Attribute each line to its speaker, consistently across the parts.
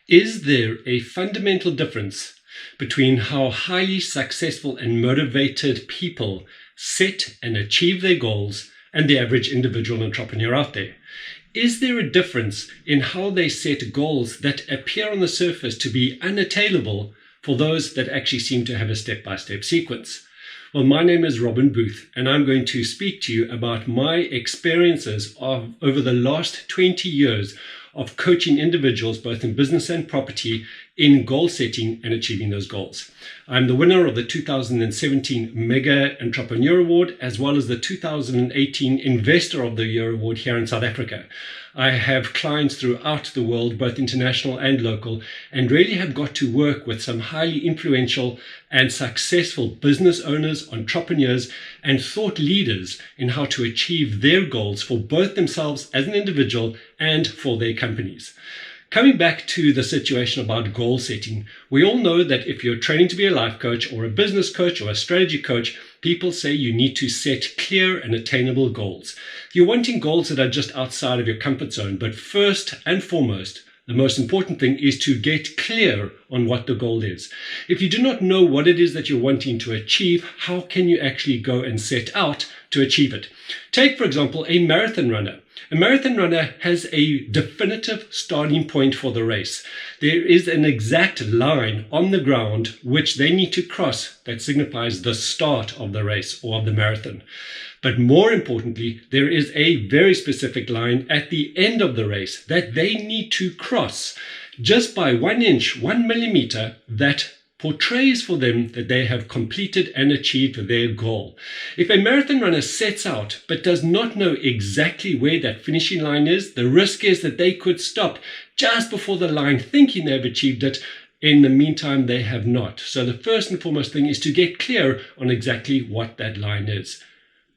Speaker 1: Is there a fundamental difference between how highly successful and motivated people set and achieve their goals and the average individual entrepreneur out there? Is there a difference in how they set goals that appear on the surface to be unattainable for those that actually seem to have a step-by-step sequence? Well, my name is Robin Booth, and I'm going to speak to you about my experiences over the last 20 years of coaching individuals, both in business and property, in goal setting and achieving those goals. I'm the winner of the 2017 Mega Entrepreneur Award, as well as the 2018 Investor of the Year Award here in South Africa. I have clients throughout the world, both international and local, and really have got to work with some highly influential and successful business owners, entrepreneurs, and thought leaders in how to achieve their goals for both themselves as an individual and for their companies. Coming back to the situation about goal setting, we all know that if you're training to be a life coach or a business coach or a strategy coach, people say you need to set clear and attainable goals. You're wanting goals that are just outside of your comfort zone, but first and foremost, the most important thing is to get clear on what the goal is. If you do not know what it is that you're wanting to achieve, how can you actually go and set out to achieve it? Take, for example, a marathon runner. A marathon runner has a definitive starting point for the race. There is an exact line on the ground which they need to cross that signifies the start of the race or of the marathon. But more importantly, there is a very specific line at the end of the race that they need to cross just by 1 inch, 1 millimeter, that portrays for them that they have completed and achieved their goal. If a marathon runner sets out but does not know exactly where that finishing line is, the risk is that they could stop just before the line thinking they've achieved it. In the meantime, they have not. So the first and foremost thing is to get clear on exactly what that line is.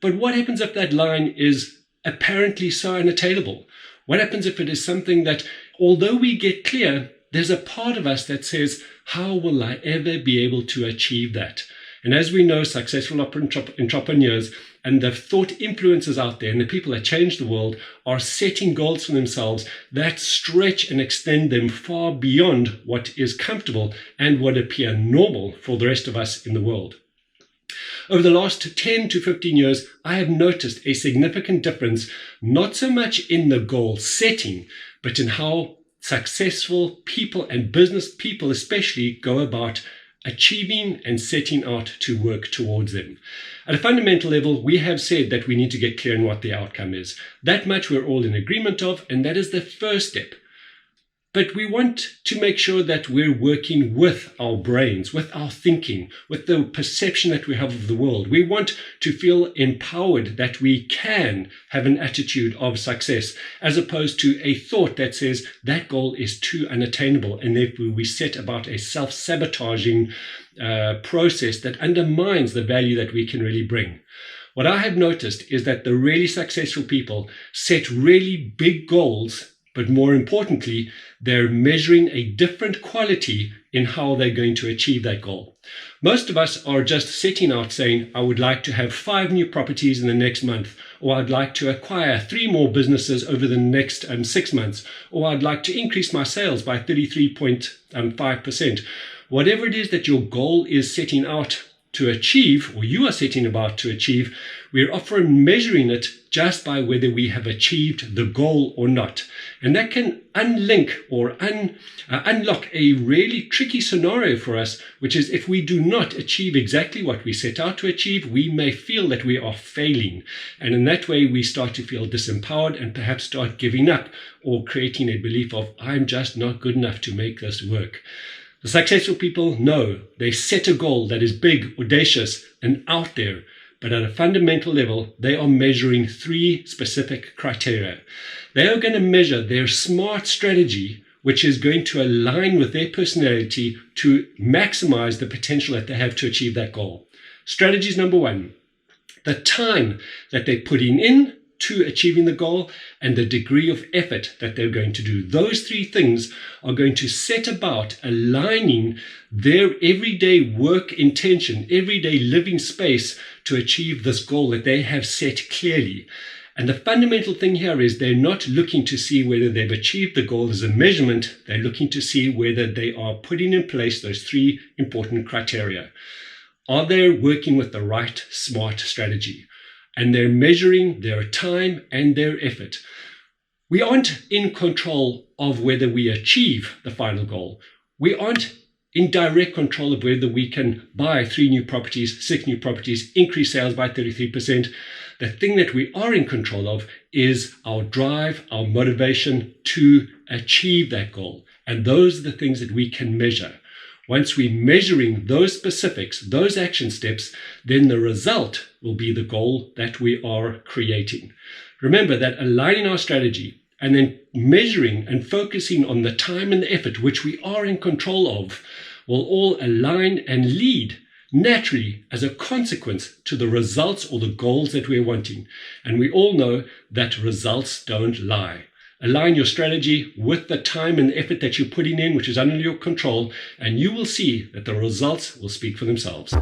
Speaker 1: But what happens if that line is apparently so unattainable? What happens if it is something that, although we get clear, there's a part of us that says, how will I ever be able to achieve that? And as we know, successful entrepreneurs and the thought influencers out there and the people that change the world are setting goals for themselves that stretch and extend them far beyond what is comfortable and what appear normal for the rest of us in the world. Over the last 10 to 15 years, I have noticed a significant difference, not so much in the goal setting, but in how successful people and business people especially go about achieving and setting out to work towards them. At a fundamental level, we have said that we need to get clear on what the outcome is. That much we're all in agreement of, and that is the first step. But we want to make sure that we're working with our brains, with our thinking, with the perception that we have of the world. We want to feel empowered that we can have an attitude of success, as opposed to a thought that says that goal is too unattainable, and therefore we set about a self-sabotaging process that undermines the value that we can really bring. What I have noticed is that the really successful people set really big goals, but more importantly, they're measuring a different quality in how they're going to achieve that goal. Most of us are just setting out saying, I would like to have 5 new properties in the next month, or I'd like to acquire 3 more businesses over the next 6 months, or I'd like to increase my sales by 33.5%. Whatever it is that your goal is setting out to achieve, or you are setting about to achieve, we're often measuring it just by whether we have achieved the goal or not. And that can unlink or unlock a really tricky scenario for us, which is if we do not achieve exactly what we set out to achieve, we may feel that we are failing. And in that way, we start to feel disempowered and perhaps start giving up or creating a belief of, I'm just not good enough to make this work. The successful people know they set a goal that is big, audacious, and out there. But at a fundamental level, they are measuring 3 specific criteria. They are going to measure their smart strategy, which is going to align with their personality to maximize the potential that they have to achieve that goal. Strategy is number 1. The time that they're putting in to achieving the goal and the degree of effort that they're going to do. Those 3 things are going to set about aligning their everyday work intention, everyday living space to achieve this goal that they have set clearly. And the fundamental thing here is they're not looking to see whether they've achieved the goal as a measurement. They're looking to see whether they are putting in place those three important criteria. Are they working with the right SMART strategy? And they're measuring their time and their effort. We aren't in control of whether we achieve the final goal. We aren't in direct control of whether we can buy 3 new properties, 6 new properties, increase sales by 33%. The thing that we are in control of is our drive, our motivation to achieve that goal. And those are the things that we can measure. Once we're measuring those specifics, those action steps, then the result will be the goal that we are creating. Remember that aligning our strategy and then measuring and focusing on the time and the effort, which we are in control of, will all align and lead naturally as a consequence to the results or the goals that we're wanting. And we all know that results don't lie. Align your strategy with the time and effort that you're putting in, which is under your control, and you will see that the results will speak for themselves.